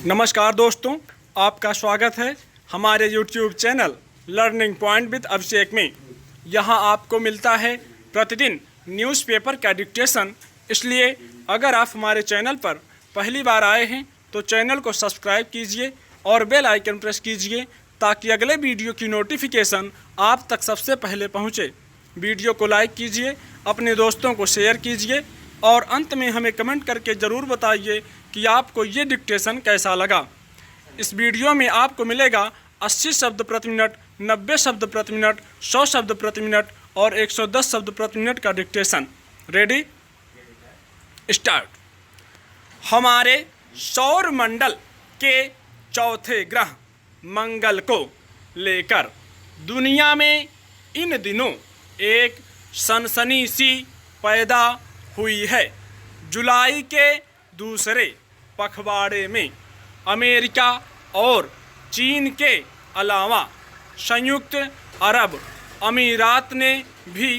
नमस्कार दोस्तों, आपका स्वागत है हमारे YouTube channel learning point with Abhishek में। यहाँ आपको मिलता है प्रतिदिन न्यूज़पेपर का डिक्टेशन। इसलिए अगर आप हमारे चैनल पर पहली बार आए हैं तो चैनल को सब्सक्राइब कीजिए और बेल आइकन प्रेस कीजिए ताकि अगले वीडियो की नोटिफिकेशन आप तक सबसे पहले पहुँचे। वीडियो को लाइक कीजिए, अपने दोस्तों को शेयर कीजिए और अंत में हमें कमेंट करके ज़रूर बताइए कि आपको ये डिक्टेशन कैसा लगा। इस वीडियो में आपको मिलेगा 80 शब्द प्रति मिनट, 90 शब्द प्रति मिनट, 100 शब्द प्रति मिनट और 110 शब्द प्रति मिनट का डिक्टेशन। Ready, start. हमारे सौर मंडल के चौथे ग्रह मंगल को लेकर दुनिया में इन दिनों एक सनसनी सी पैदा हुई है। जुलाई के दूसरे पखवाड़े में अमेरिका और चीन के अलावा संयुक्त अरब अमीरात ने भी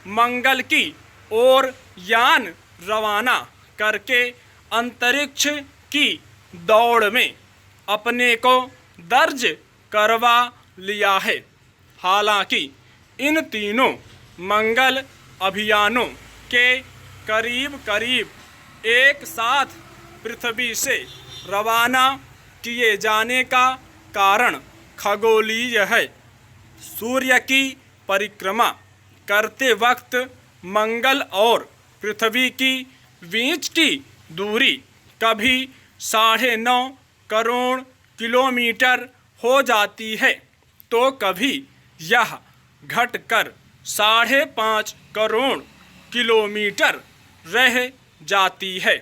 मंगल की ओर यान रवाना करके अंतरिक्ष की दौड़ में अपने को दर्ज करवा लिया है। हालांकि इन तीनों मंगल अभियानों के करीब करीब एक साथ पृथ्वी से रवाना किए जाने का कारण खगोलीय है। सूर्य की परिक्रमा करते वक्त मंगल और पृथ्वी की बीच की दूरी कभी 9.5 करोड़ किलोमीटर हो जाती है तो कभी यह घटकर 5.5 करोड़ किलोमीटर रह जाती है।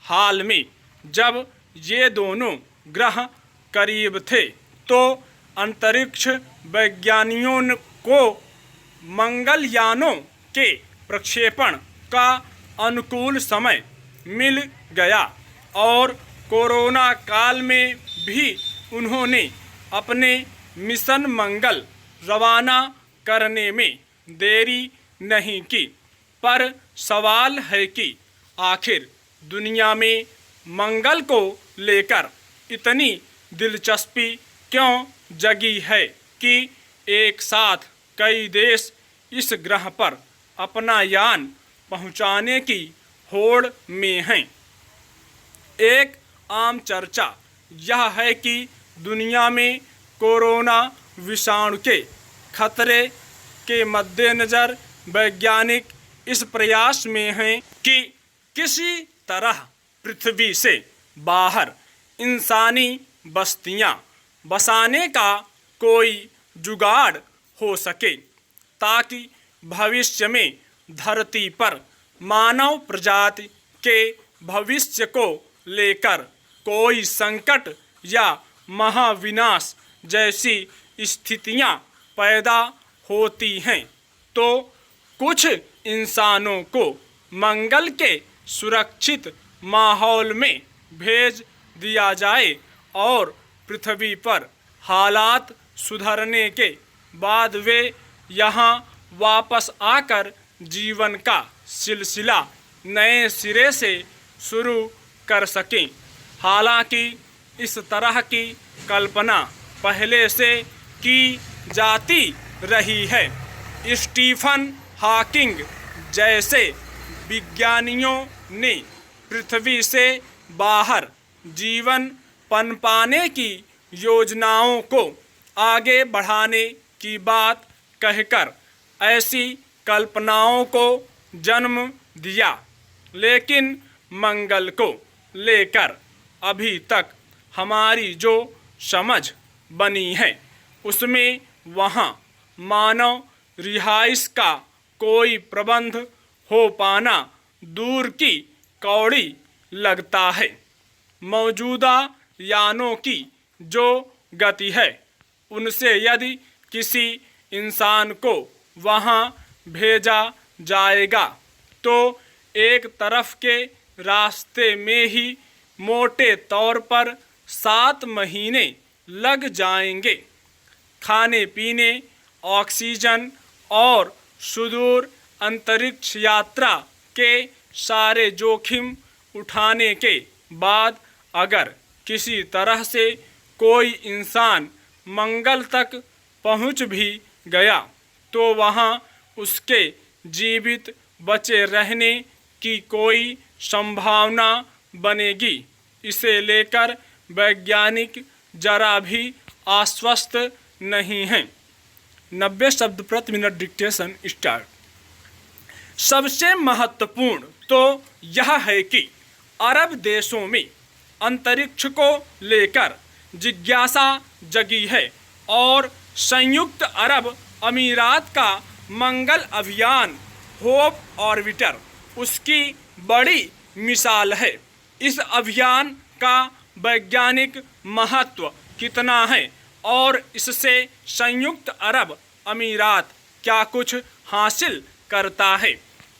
हाल में जब ये दोनों ग्रह करीब थे तो अंतरिक्ष वैज्ञानिकों को मंगलयानों के प्रक्षेपण का अनुकूल समय मिल गया और कोरोना काल में भी उन्होंने अपने मिशन मंगल रवाना करने में देरी नहीं की। पर सवाल है कि आखिर दुनिया में मंगल को लेकर इतनी दिलचस्पी क्यों जगी है कि एक साथ कई देश इस ग्रह पर अपना यान पहुंचाने की होड़ में हैं। एक आम चर्चा यह है कि दुनिया में कोरोना विषाणु के खतरे के मद्देनज़र वैज्ञानिक इस प्रयास में हैं कि किसी तरह पृथ्वी से बाहर इंसानी बस्तियां बसाने का कोई जुगाड़ हो सके ताकि भविष्य में धरती पर मानव प्रजाति के भविष्य को लेकर कोई संकट या महाविनाश जैसी स्थितियां पैदा होती हैं तो कुछ इंसानों को मंगल के सुरक्षित माहौल में भेज दिया जाए और पृथ्वी पर हालात सुधरने के बाद वे यहाँ वापस आकर जीवन का सिलसिला नए सिरे से शुरू कर सकें। हालांकि इस तरह की कल्पना पहले से की जाती रही है। स्टीफन हॉकिंग जैसे विज्ञानियों ने पृथ्वी से बाहर जीवन पनपाने की योजनाओं को आगे बढ़ाने की बात कहकर ऐसी कल्पनाओं को जन्म दिया। लेकिन मंगल को लेकर अभी तक हमारी जो समझ बनी है उसमें वहाँ मानव रिहाइश का कोई प्रबंध हो पाना दूर की कौड़ी लगता है। मौजूदा यानों की जो गति है उनसे यदि किसी इंसान को वहाँ भेजा जाएगा तो एक तरफ के रास्ते में ही मोटे तौर पर 7 महीने लग जाएंगे। खाने पीने, ऑक्सीजन और सुदूर अंतरिक्ष यात्रा के सारे जोखिम उठाने के बाद अगर किसी तरह से कोई इंसान मंगल तक पहुंच भी गया तो वहां उसके जीवित बचे रहने की कोई संभावना बनेगी। इसे लेकर वैज्ञानिक जरा भी आश्वस्त नहीं हैं। 90 शब्द प्रति मिनट डिक्टेशन स्टार्ट। सबसे महत्वपूर्ण तो यह है कि अरब देशों में अंतरिक्ष को लेकर जिज्ञासा जगी है और संयुक्त अरब अमीरात का मंगल अभियान होप ऑर्बिटर उसकी बड़ी मिसाल है। इस अभियान का वैज्ञानिक महत्व कितना है और इससे संयुक्त अरब अमीरात क्या कुछ हासिल करता है,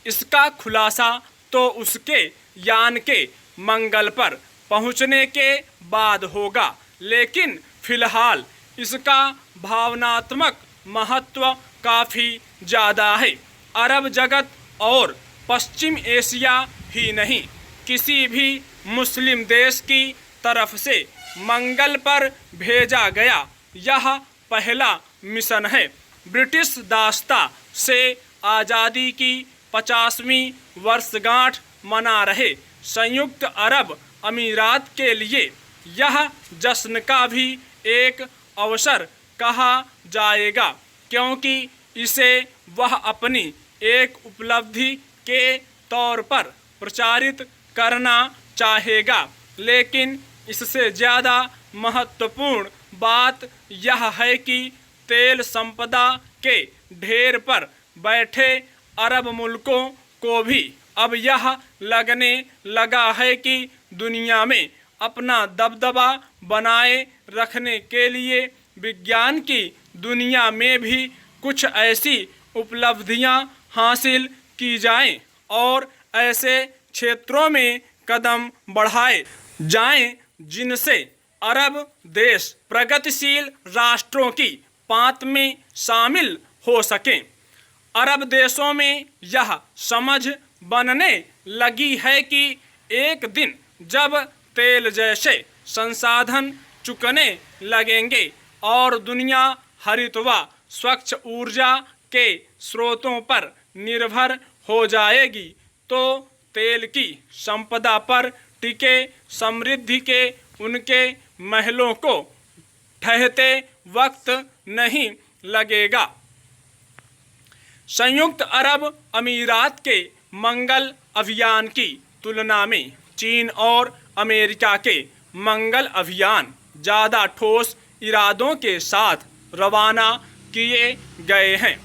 इसका खुलासा तो उसके यान के मंगल पर पहुंचने के बाद होगा, लेकिन फिलहाल इसका भावनात्मक महत्व काफ़ी ज़्यादा है। अरब जगत और पश्चिम एशिया ही नहीं, किसी भी मुस्लिम देश की तरफ से मंगल पर भेजा गया यह पहला मिशन है। ब्रिटिश दास्ता से आज़ादी की 50वीं वर्षगांठ मना रहे संयुक्त अरब अमीरात के लिए यह जश्न का भी एक अवसर कहा जाएगा, क्योंकि इसे वह अपनी एक उपलब्धि के तौर पर प्रचारित करना चाहेगा। लेकिन इससे ज़्यादा महत्वपूर्ण बात यह है कि तेल संपदा के ढेर पर बैठे अरब मुल्कों को भी अब यह लगने लगा है कि दुनिया में अपना दबदबा बनाए रखने के लिए विज्ञान की दुनिया में भी कुछ ऐसी उपलब्धियां हासिल की जाएं और ऐसे क्षेत्रों में कदम बढ़ाए जाएं जिनसे अरब देश प्रगतिशील राष्ट्रों की पांत में शामिल हो सकें। अरब देशों में यह समझ बनने लगी है कि एक दिन जब तेल जैसे संसाधन चुकने लगेंगे और दुनिया हरित व स्वच्छ ऊर्जा के स्रोतों पर निर्भर हो जाएगी, तो तेल की संपदा पर टिके समृद्धि के उनके महलों को ठहरते वक्त नहीं लगेगा। संयुक्त अरब अमीरात के मंगल अभियान की तुलना में चीन और अमेरिका के मंगल अभियान ज़्यादा ठोस इरादों के साथ रवाना किए गए हैं।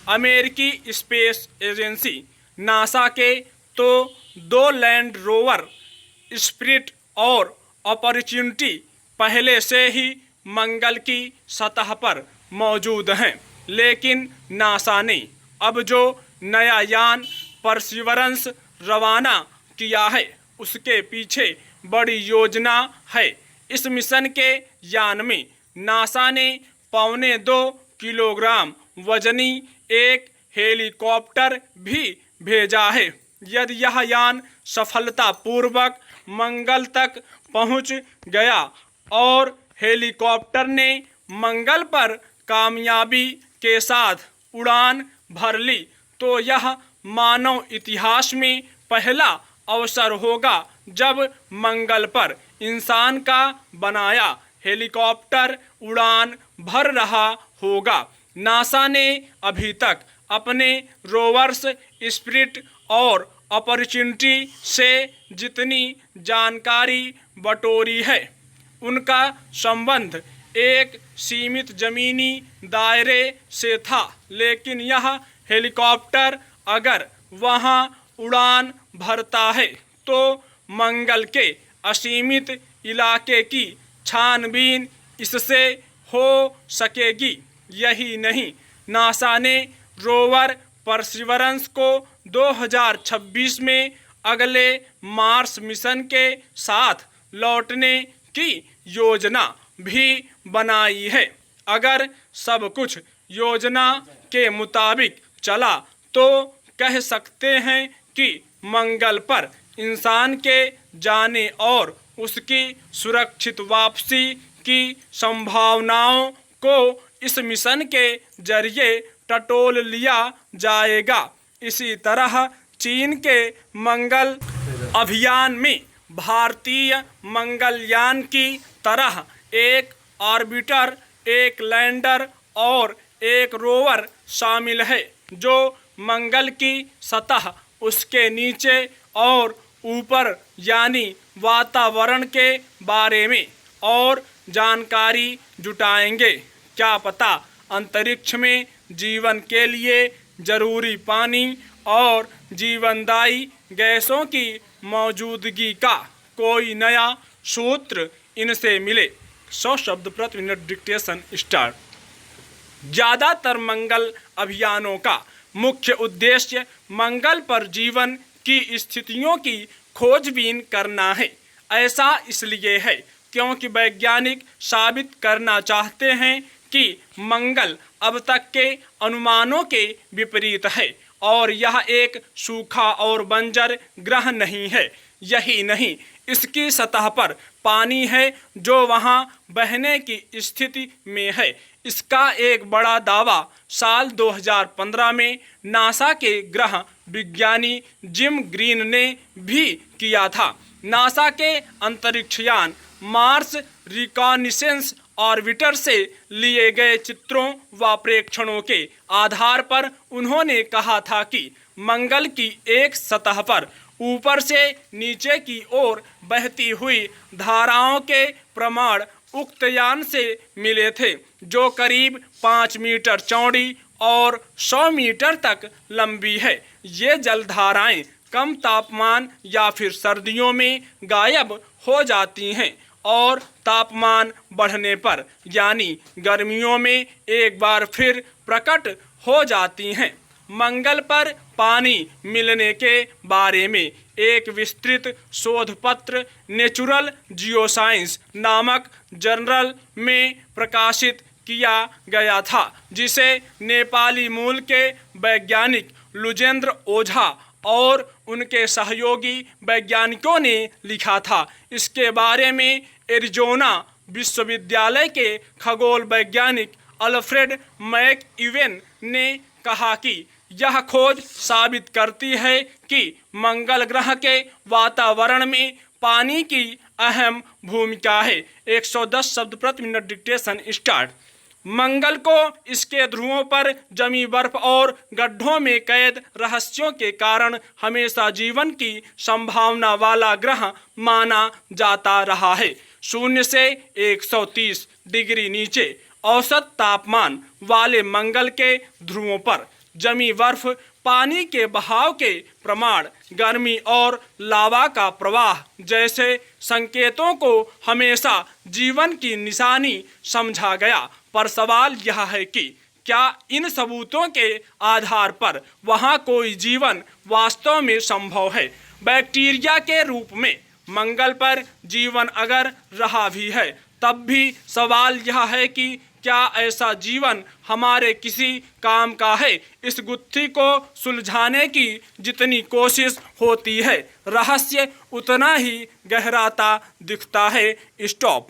अमेरिकी स्पेस एजेंसी नासा के तो 2 लैंड रोवर स्पिरिट और अपॉर्चुनिटी पहले से ही मंगल की सतह पर मौजूद हैं, लेकिन नासा ने अब जो नया यान परसिवरेंस रवाना किया है उसके पीछे बड़ी योजना है। इस मिशन के यान में नासा ने 1.25 किलोग्राम वजनी एक हेलीकॉप्टर भी भेजा है। यदि यह यान सफलतापूर्वक मंगल तक पहुंच गया और हेलीकॉप्टर ने मंगल पर कामयाबी के साथ उड़ान भर ली, तो यह मानव इतिहास में पहला अवसर होगा जब मंगल पर इंसान का बनाया हेलीकॉप्टर उड़ान भर रहा होगा। नासा ने अभी तक अपने रोवर्स स्पिरिट और अपॉर्चुनिटी से जितनी जानकारी बटोरी है उनका संबंध एक सीमित ज़मीनी दायरे से था, लेकिन यह हेलीकॉप्टर अगर वहां उड़ान भरता है तो मंगल के असीमित इलाके की छानबीन इससे हो सकेगी। यही नहीं, नासा ने रोवर परसिवरेंस को 2026 में अगले मार्स मिशन के साथ लौटने की योजना भी बनाई है। अगर सब कुछ योजना के मुताबिक चला तो कह सकते हैं कि मंगल पर इंसान के जाने और उसकी सुरक्षित वापसी की संभावनाओं को इस मिशन के जरिए टटोल लिया जाएगा। इसी तरह चीन के मंगल अभियान में भारतीय मंगलयान की तरह एक ऑर्बिटर, एक लैंडर और एक रोवर शामिल है, जो मंगल की सतह, उसके नीचे और ऊपर यानी वातावरण के बारे में और जानकारी जुटाएंगे। क्या पता अंतरिक्ष में जीवन के लिए जरूरी पानी और जीवनदायी गैसों की मौजूदगी का कोई नया सूत्र इनसे मिले। 100 शब्द प्रति मिनट डिक्टेशन स्टार्ट। ज़्यादातर मंगल अभियानों का मुख्य उद्देश्य मंगल पर जीवन की स्थितियों की खोजबीन करना है। ऐसा इसलिए है क्योंकि वैज्ञानिक साबित करना चाहते हैं कि मंगल अब तक के अनुमानों के विपरीत है और यह एक सूखा और बंजर ग्रह नहीं है। यही नहीं, इसकी सतह पर पानी है जो वहां बहने की स्थिति में है। इसका एक बड़ा दावा साल 2015 में नासा के ग्रह विज्ञानी जिम ग्रीन ने भी किया था। नासा के अंतरिक्षयान मार्स रिकॉनिसेंस ऑर्बिटर से लिए गए चित्रों व प्रेक्षणों के आधार पर उन्होंने कहा था कि मंगल की एक सतह पर ऊपर से नीचे की ओर बहती हुई धाराओं के प्रमाण उक्त यान से मिले थे, जो करीब 5 मीटर चौड़ी और 100 मीटर तक लंबी है। ये जलधाराएं कम तापमान या फिर सर्दियों में गायब हो जाती हैं और तापमान बढ़ने पर यानी गर्मियों में एक बार फिर प्रकट हो जाती हैं। मंगल पर पानी मिलने के बारे में एक विस्तृत शोध पत्र नेचुरल जियोसाइंस नामक जर्नल में प्रकाशित किया गया था, जिसे नेपाली मूल के वैज्ञानिक लुजेंद्र ओझा और उनके सहयोगी वैज्ञानिकों ने लिखा था। इसके बारे में एरिज़ोना विश्वविद्यालय के खगोल वैज्ञानिक अल्फ्रेड मैकइवेन ने कहा कि यह खोज साबित करती है कि मंगल ग्रह के वातावरण में पानी की अहम भूमिका है। 110 शब्द प्रति मिनट डिक्टेशन स्टार्ट। मंगल को इसके ध्रुवों पर जमी बर्फ और गड्ढों में कैद रहस्यों के कारण हमेशा जीवन की संभावना वाला ग्रह माना जाता रहा है। 0 से 130 डिग्री नीचे औसत तापमान वाले मंगल के ध्रुवों पर जमी बर्फ, पानी के बहाव के प्रमाण, गर्मी और लावा का प्रवाह जैसे संकेतों को हमेशा जीवन की निशानी समझा गया। पर सवाल यह है कि क्या इन सबूतों के आधार पर वहाँ कोई जीवन वास्तव में संभव है, बैक्टीरिया के रूप में? मंगल पर जीवन अगर रहा भी है, तब भी सवाल यह है कि क्या ऐसा जीवन हमारे किसी काम का है? इस गुत्थी को सुलझाने की जितनी कोशिश होती है, रहस्य उतना ही गहराता दिखता है। स्टॉप।